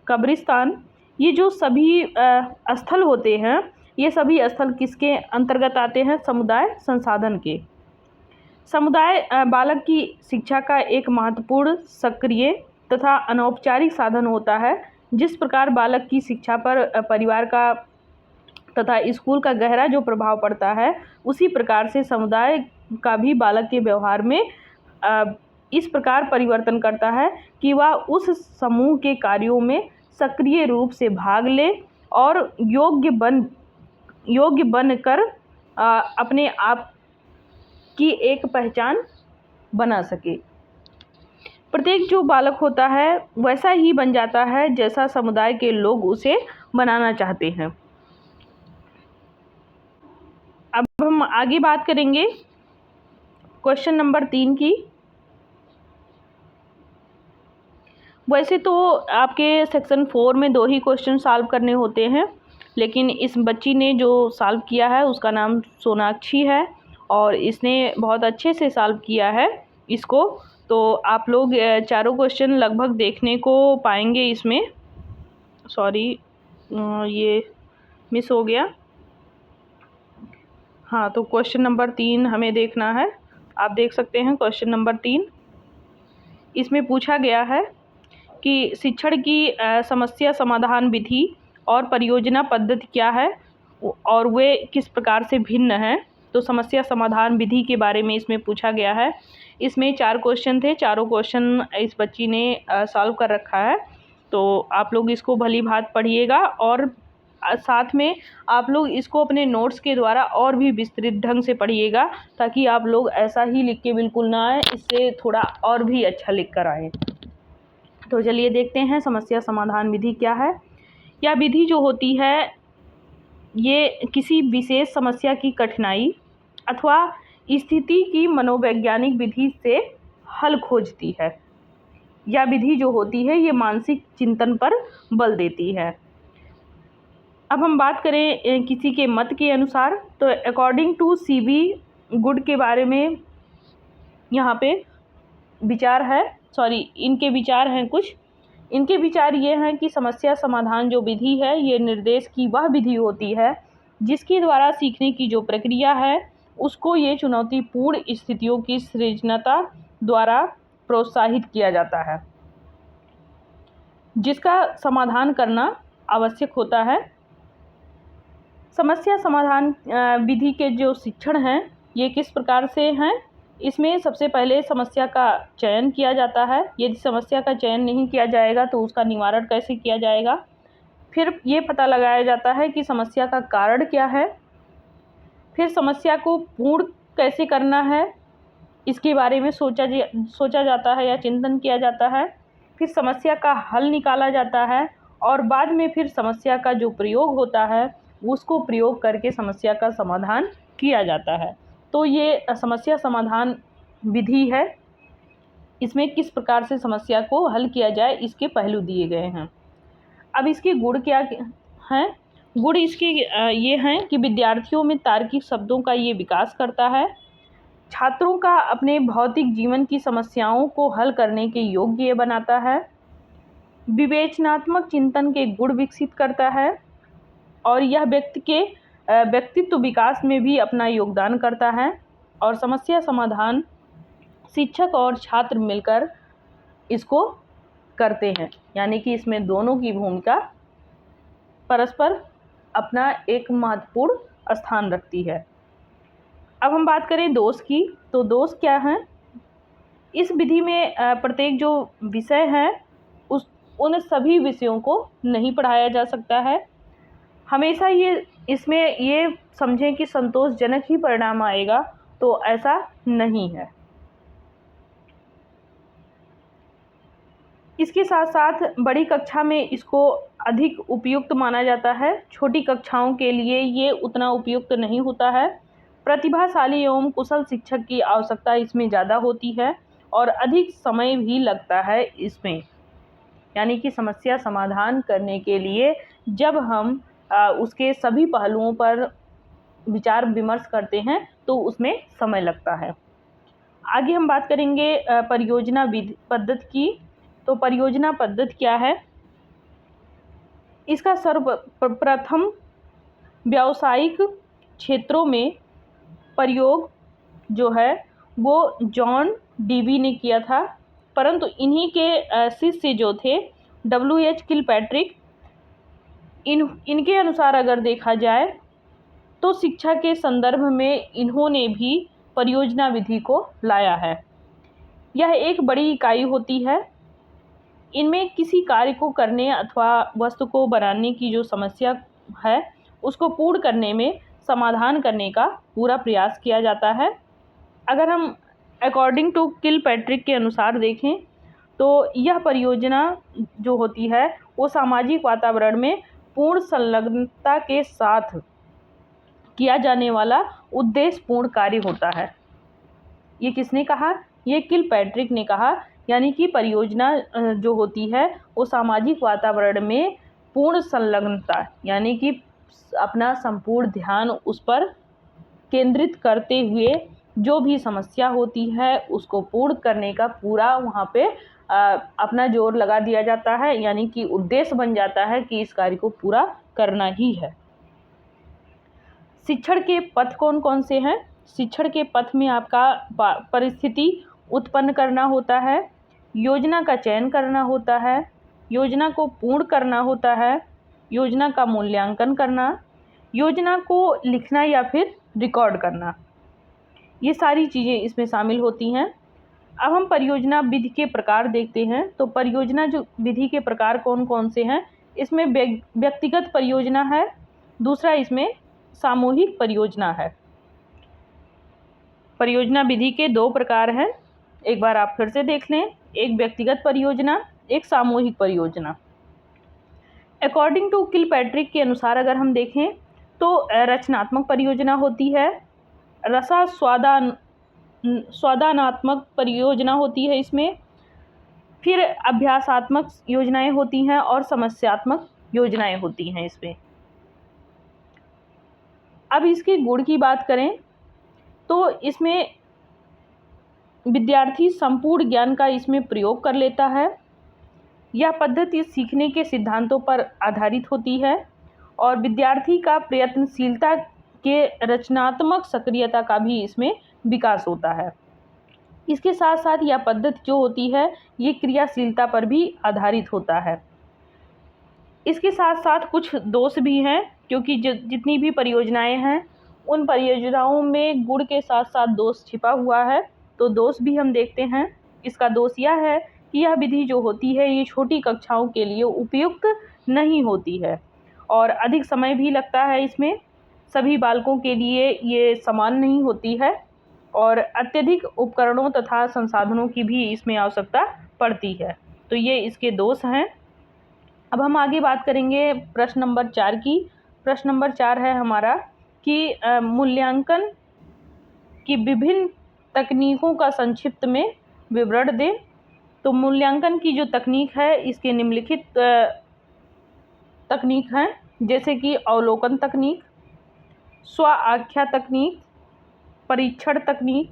कब्रिस्तान। ये जो सभी स्थल होते हैं, ये सभी स्थल किसके अंतर्गत आते हैं? समुदाय संसाधन के। समुदाय बालक की शिक्षा का एक महत्वपूर्ण, सक्रिय तथा अनौपचारिक साधन होता है। जिस प्रकार बालक की शिक्षा पर परिवार का तथा स्कूल का गहरा जो प्रभाव पड़ता है, उसी प्रकार से समुदाय का भी बालक के व्यवहार में इस प्रकार परिवर्तन करता है कि वह उस समूह के कार्यों में सक्रिय रूप से भाग ले और योग्य बनकर अपने आप की एक पहचान बना सके। प्रत्येक जो बालक होता है वैसा ही बन जाता है जैसा समुदाय के लोग उसे बनाना चाहते हैं। अब हम आगे बात करेंगे क्वेश्चन नंबर 3 की। वैसे तो आपके सेक्शन 4 में 2 ही क्वेश्चन सॉल्व करने होते हैं, लेकिन इस बच्ची ने जो सॉल्व किया है उसका नाम सोनाक्षी है और इसने बहुत अच्छे से सॉल्व किया है इसको। तो आप लोग चारों क्वेश्चन लगभग देखने को पाएंगे इसमें। सॉरी, ये मिस हो गया। हाँ, तो क्वेश्चन नंबर 3 हमें देखना है। आप देख सकते हैं क्वेश्चन नंबर 3। इसमें पूछा गया है कि शिक्षण की समस्या समाधान विधि और परियोजना पद्धति क्या है और वे किस प्रकार से भिन्न हैं। तो समस्या समाधान विधि के बारे में इसमें पूछा गया है। इसमें 4 क्वेश्चन थे, चारों क्वेश्चन इस बच्ची ने सॉल्व कर रखा है। तो आप लोग इसको भली भांति पढ़िएगा और साथ में आप लोग इसको अपने नोट्स के द्वारा और भी विस्तृत ढंग से पढ़िएगा, ताकि आप लोग ऐसा ही लिख के बिल्कुल ना आए, इससे थोड़ा और भी अच्छा लिख कर आए। तो चलिए देखते हैं समस्या समाधान विधि क्या है। यह विधि जो होती है ये किसी विशेष समस्या की कठिनाई अथवा स्थिति की मनोवैज्ञानिक विधि से हल खोजती है। यह विधि जो होती है ये मानसिक चिंतन पर बल देती है। अब हम बात करें किसी के मत के अनुसार, तो अकॉर्डिंग टू सीबी गुड के बारे में यहाँ पे विचार है, इनके विचार हैं कुछ। इनके विचार ये हैं कि समस्या समाधान जो विधि है ये निर्देश की वह विधि होती है जिसके द्वारा सीखने की जो प्रक्रिया है उसको ये चुनौतीपूर्ण स्थितियों की सृजनता द्वारा प्रोत्साहित किया जाता है, जिसका समाधान करना आवश्यक होता है। समस्या समाधान विधि के जो शिक्षण हैं ये किस प्रकार से हैं? इसमें सबसे पहले समस्या का चयन किया जाता है। यदि समस्या का चयन नहीं किया जाएगा तो उसका निवारण कैसे किया जाएगा। फिर ये पता लगाया जाता है कि समस्या का कारण क्या है। फिर समस्या को पूर्ण कैसे करना है इसके बारे में सोचा जाता है या चिंतन किया जाता है। फिर समस्या का हल निकाला जाता है और बाद में फिर समस्या का जो प्रयोग होता है उसको प्रयोग करके समस्या का समाधान किया जाता है। तो ये समस्या समाधान विधि है। इसमें किस प्रकार से समस्या को हल किया जाए इसके पहलू दिए गए हैं। अब इसके गुण क्या हैं? गुण इसके ये हैं कि विद्यार्थियों में तार्किक शब्दों का ये विकास करता है, छात्रों का अपने भौतिक जीवन की समस्याओं को हल करने के योग्य बनाता है, विवेचनात्मक चिंतन के गुण विकसित करता है और यह व्यक्ति के व्यक्तित्व विकास में भी अपना योगदान करता है। और समस्या समाधान शिक्षक और छात्र मिलकर इसको करते हैं, यानी कि इसमें दोनों की भूमिका परस्पर अपना एक महत्वपूर्ण स्थान रखती है। अब हम बात करें दोष की, तो दोष क्या हैं? इस विधि में प्रत्येक जो विषय है उन सभी विषयों को नहीं पढ़ाया जा सकता है। हमेशा इसमें ये समझें कि संतोषजनक ही परिणाम आएगा, तो ऐसा नहीं है। इसके साथ साथ बड़ी कक्षा में इसको अधिक उपयुक्त माना जाता है। छोटी कक्षाओं के लिए ये उतना उपयुक्त नहीं होता है। प्रतिभाशाली एवं कुशल शिक्षक की आवश्यकता इसमें ज़्यादा होती है और अधिक समय भी लगता है इसमें, यानी कि समस्या समाधान करने के लिए जब हम उसके सभी पहलुओं पर विचार विमर्श करते हैं तो उसमें समय लगता है। आगे हम बात करेंगे परियोजना विधि पद्धति की। तो परियोजना पद्धति क्या है? इसका सर्वप्रथम व्यावसायिक क्षेत्रों में प्रयोग जो है वो जॉन डीवी ने किया था, परंतु इन्हीं के शिष्य जो थे W.H. किलपैट्रिक, इनके अनुसार अगर देखा जाए तो शिक्षा के संदर्भ में इन्होंने भी परियोजना विधि को लाया है। यह एक बड़ी इकाई होती है। इनमें किसी कार्य को करने अथवा वस्तु को बनाने की जो समस्या है उसको पूर्ण करने में समाधान करने का पूरा प्रयास किया जाता है। अगर हम अकॉर्डिंग टू किलपैट्रिक के अनुसार देखें तो यह परियोजना जो होती है वो सामाजिक वातावरण में पूर्ण संलग्नता के साथ किया जाने वाला उद्देश्यपूर्ण कार्य होता है। ये किसने कहा? ये किलपैट्रिक ने कहा। यानी कि परियोजना जो होती है वो सामाजिक वातावरण में पूर्ण संलग्नता, यानी कि अपना संपूर्ण ध्यान उस पर केंद्रित करते हुए जो भी समस्या होती है उसको पूर्ण करने का पूरा वहाँ पे अपना जोर लगा दिया जाता है, यानी कि उद्देश्य बन जाता है कि इस कार्य को पूरा करना ही है। शिक्षण के पथ कौन कौन से हैं? शिक्षण के पथ में आपका परिस्थिति उत्पन्न करना होता है, योजना का चयन करना होता है, योजना को पूर्ण करना होता है, योजना का मूल्यांकन करना, योजना को लिखना या फिर रिकॉर्ड करना, ये सारी चीज़ें इसमें शामिल होती हैं। अब हम परियोजना विधि के प्रकार देखते हैं। तो परियोजना जो विधि के प्रकार कौन कौन से हैं? इसमें व्यक्तिगत परियोजना है, दूसरा इसमें सामूहिक परियोजना है। परियोजना विधि के दो प्रकार हैं, एक बार आप फिर से देख लें, एक व्यक्तिगत परियोजना, एक सामूहिक परियोजना। अकॉर्डिंग टू किलपैट्रिक के अनुसार अगर हम देखें तो रचनात्मक परियोजना होती है, स्वादानात्मक परियोजना होती है इसमें, फिर अभ्यासात्मक योजनाएं होती हैं और समस्यात्मक योजनाएं होती हैं इसमें। अब इसके गुण की बात करें तो इसमें विद्यार्थी संपूर्ण ज्ञान का इसमें प्रयोग कर लेता है। यह पद्धति सीखने के सिद्धांतों पर आधारित होती है और विद्यार्थी का प्रयत्नशीलता के रचनात्मक सक्रियता का भी इसमें विकास होता है। इसके साथ साथ यह पद्धति जो होती है ये क्रियाशीलता पर भी आधारित होता है। इसके साथ साथ कुछ दोष भी हैं, क्योंकि जितनी भी परियोजनाएं हैं उन परियोजनाओं में गुण के साथ साथ दोष छिपा हुआ है। तो दोष भी हम देखते हैं। इसका दोष यह है कि यह विधि जो होती है ये छोटी कक्षाओं के लिए उपयुक्त नहीं होती है और अधिक समय भी लगता है इसमें। सभी बालकों के लिए ये समान नहीं होती है और अत्यधिक उपकरणों तथा संसाधनों की भी इसमें आवश्यकता पड़ती है। तो ये इसके दोष हैं। अब हम आगे बात करेंगे प्रश्न नंबर 4 की। प्रश्न नंबर 4 है हमारा कि मूल्यांकन की विभिन्न तकनीकों का संक्षिप्त में विवरण दें। तो मूल्यांकन की जो तकनीक है इसके निम्नलिखित तकनीक हैं, जैसे कि अवलोकन तकनीक, स्व आख्या तकनीक, परीक्षण तकनीक,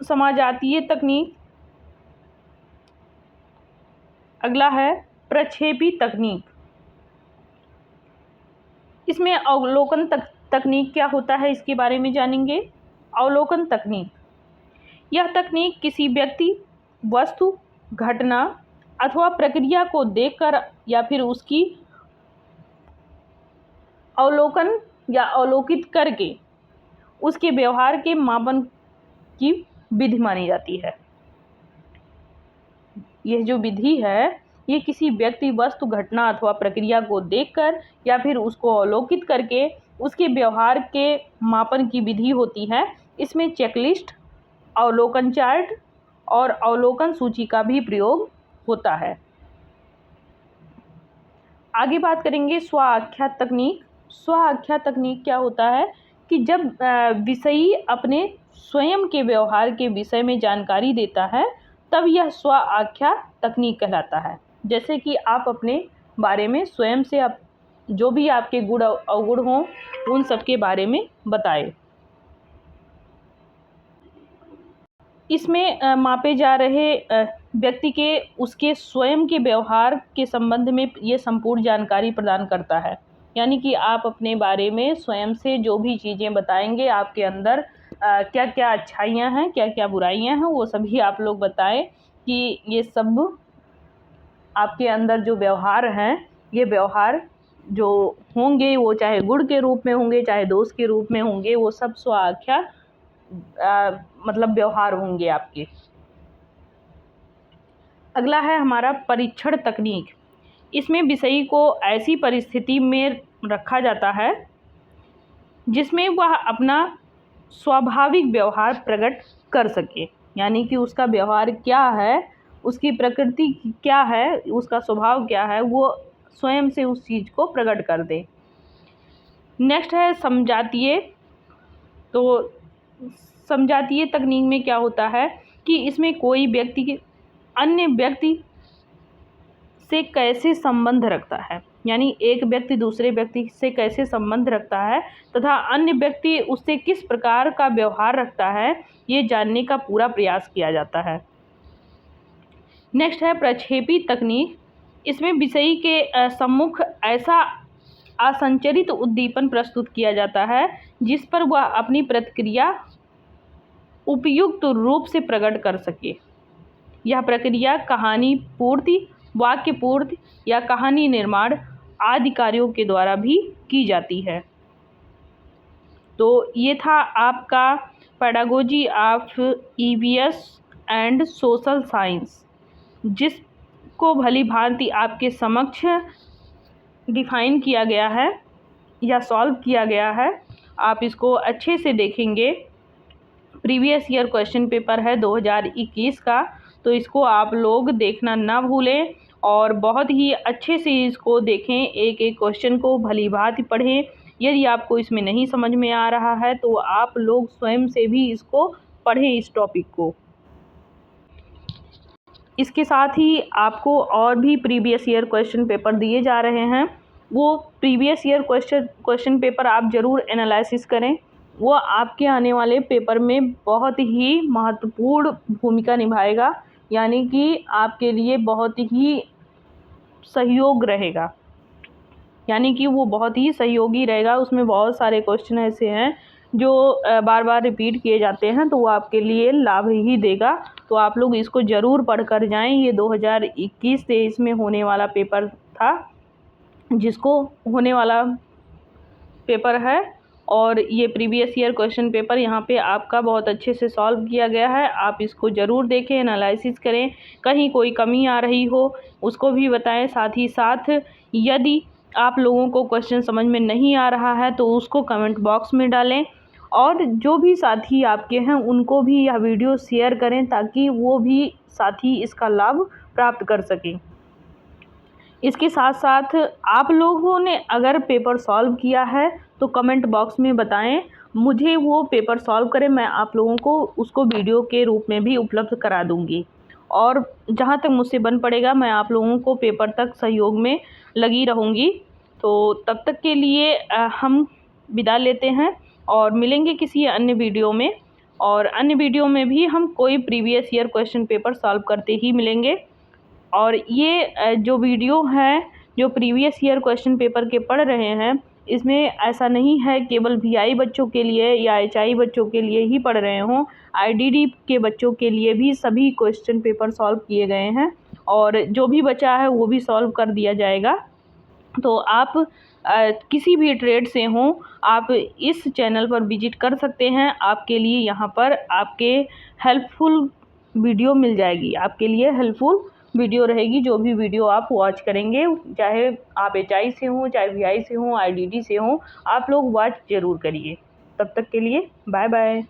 समाजातीय तकनीक, अगला है प्रक्षेपी तकनीक। इसमें अवलोकन तकनीक क्या होता है इसके बारे में जानेंगे। अवलोकन तकनीक, यह तकनीक किसी व्यक्ति, वस्तु, घटना अथवा प्रक्रिया को देखकर या फिर उसकी अवलोकन या अवलोकित करके उसके व्यवहार के मापन की विधि मानी जाती है। यह जो विधि है ये किसी व्यक्ति, वस्तु, घटना अथवा प्रक्रिया को देखकर या फिर उसको अवलोकित करके उसके व्यवहार के मापन की विधि होती है। इसमें चेकलिस्ट, अवलोकन चार्ट और अवलोकन सूची का भी प्रयोग होता है। आगे बात करेंगे स्व आख्या तकनीक। स्व आख्या तकनीक क्या होता है कि जब विषयी अपने स्वयं के व्यवहार के विषय में जानकारी देता है तब यह स्व आख्या तकनीक कहलाता है। जैसे कि आप अपने बारे में स्वयं से जो भी आपके गुण अवगुण हों उन सब के बारे में बताएं। इसमें मापे जा रहे व्यक्ति के उसके स्वयं के व्यवहार के संबंध में ये संपूर्ण जानकारी प्रदान करता है। यानी कि आप अपने बारे में स्वयं से जो भी चीज़ें बताएंगे, आपके अंदर क्या क्या अच्छाइयाँ हैं, क्या क्या बुराइयाँ हैं, वो सभी आप लोग बताएं कि ये सब आपके अंदर जो व्यवहार हैं, ये व्यवहार जो होंगे वो चाहे गुण के रूप में होंगे चाहे दोष के रूप में होंगे, वो सब स्व आख्या मतलब व्यवहार होंगे आपके। अगला है हमारा परीक्षण तकनीक। इसमें विषयी को ऐसी परिस्थिति में रखा जाता है जिसमें वह अपना स्वाभाविक व्यवहार प्रकट कर सके। यानी कि उसका व्यवहार क्या है, उसकी प्रकृति क्या है, उसका स्वभाव क्या है, वो स्वयं से उस चीज़ को प्रकट कर दे। नेक्स्ट है समझातीय। तो समझातीय तकनीक में क्या होता है कि इसमें कोई व्यक्ति अन्य व्यक्ति से कैसे संबंध रखता है, यानी एक व्यक्ति दूसरे व्यक्ति से कैसे संबंध रखता है तथा अन्य व्यक्ति उससे किस प्रकार का व्यवहार रखता है, ये जानने का पूरा प्रयास किया जाता है। नेक्स्ट है प्रक्षेपी तकनीक। इसमें विषयी के सम्मुख ऐसा असंचरित उद्दीपन प्रस्तुत किया जाता है जिस पर वह अपनी प्रतिक्रिया उपयुक्त रूप से प्रकट कर सके। यह प्रक्रिया कहानी पूर्ति, वाक्य पूर्ति या कहानी निर्माण आदि कार्यों के द्वारा भी की जाती है। तो ये था आपका pedagogy of EVS and social science, जिसको भली भांति आपके समक्ष डिफाइन किया गया है या सॉल्व किया गया है। आप इसको अच्छे से देखेंगे। प्रीवियस ईयर क्वेश्चन पेपर है 2021 का, तो इसको आप लोग देखना ना भूलें और बहुत ही अच्छे से इसको देखें। एक एक क्वेश्चन को भली भांति पढ़ें। यदि आपको इसमें नहीं समझ में आ रहा है तो आप लोग स्वयं से भी इसको पढ़ें, इस टॉपिक को। इसके साथ ही आपको और भी प्रीवियस ईयर क्वेश्चन पेपर दिए जा रहे हैं, वो प्रीवियस ईयर क्वेश्चन पेपर आप ज़रूर एनालिसिस करें। वो आपके आने वाले पेपर में बहुत ही महत्वपूर्ण भूमिका निभाएगा, यानी कि आपके लिए बहुत ही सहयोग रहेगा, यानी कि वो बहुत ही सहयोगी रहेगा। उसमें बहुत सारे क्वेश्चन ऐसे हैं जो बार बार रिपीट किए जाते हैं, तो वो आपके लिए लाभ ही देगा। तो आप लोग इसको ज़रूर पढ़ कर जाएँ। ये 2021-23 में होने वाला पेपर था, जिसको होने वाला पेपर है, और ये प्रीवियस ईयर क्वेश्चन पेपर यहाँ पे आपका बहुत अच्छे से सॉल्व किया गया है। आप इसको ज़रूर देखें, एनालिसिस करें। कहीं कोई कमी आ रही हो उसको भी बताएं। साथ ही साथ यदि आप लोगों को क्वेश्चन समझ में नहीं आ रहा है तो उसको कमेंट बॉक्स में डालें, और जो भी साथी आपके हैं उनको भी यह वीडियो शेयर करें ताकि वो भी साथी इसका लाभ प्राप्त कर सकें। इसके साथ साथ आप लोगों ने अगर पेपर सॉल्व किया है तो कमेंट बॉक्स में बताएं, मुझे वो पेपर सॉल्व करें, मैं आप लोगों को उसको वीडियो के रूप में भी उपलब्ध करा दूंगी। और जहाँ तक मुझसे बन पड़ेगा मैं आप लोगों को पेपर तक सहयोग में लगी रहूँगी। तो तब तक के लिए हम विदा लेते हैं और मिलेंगे किसी अन्य वीडियो में, और अन्य वीडियो में भी हम कोई previous year question paper solve करते ही मिलेंगे। और ये जो वीडियो हैं जो प्रीवियस ईयर क्वेश्चन पेपर के पढ़ रहे हैं, इसमें ऐसा नहीं है केवल वीआई बच्चों के लिए या एचआई बच्चों के लिए ही पढ़ रहे हों, आईडीडी के बच्चों के लिए भी सभी क्वेश्चन पेपर सॉल्व किए गए हैं, और जो भी बचा है वो भी सॉल्व कर दिया जाएगा। तो आप किसी भी ट्रेड से हों, आप इस चैनल पर विजिट कर सकते हैं। आपके लिए यहाँ पर आपके हेल्पफुल वीडियो मिल जाएगी, आपके लिए हेल्पफुल वीडियो रहेगी। जो भी वीडियो आप वॉच करेंगे, चाहे आप एचआई से हों, चाहे वीआई से हों, आईडीडी से हों, आप लोग वॉच ज़रूर करिए। तब तक के लिए बाय बाय।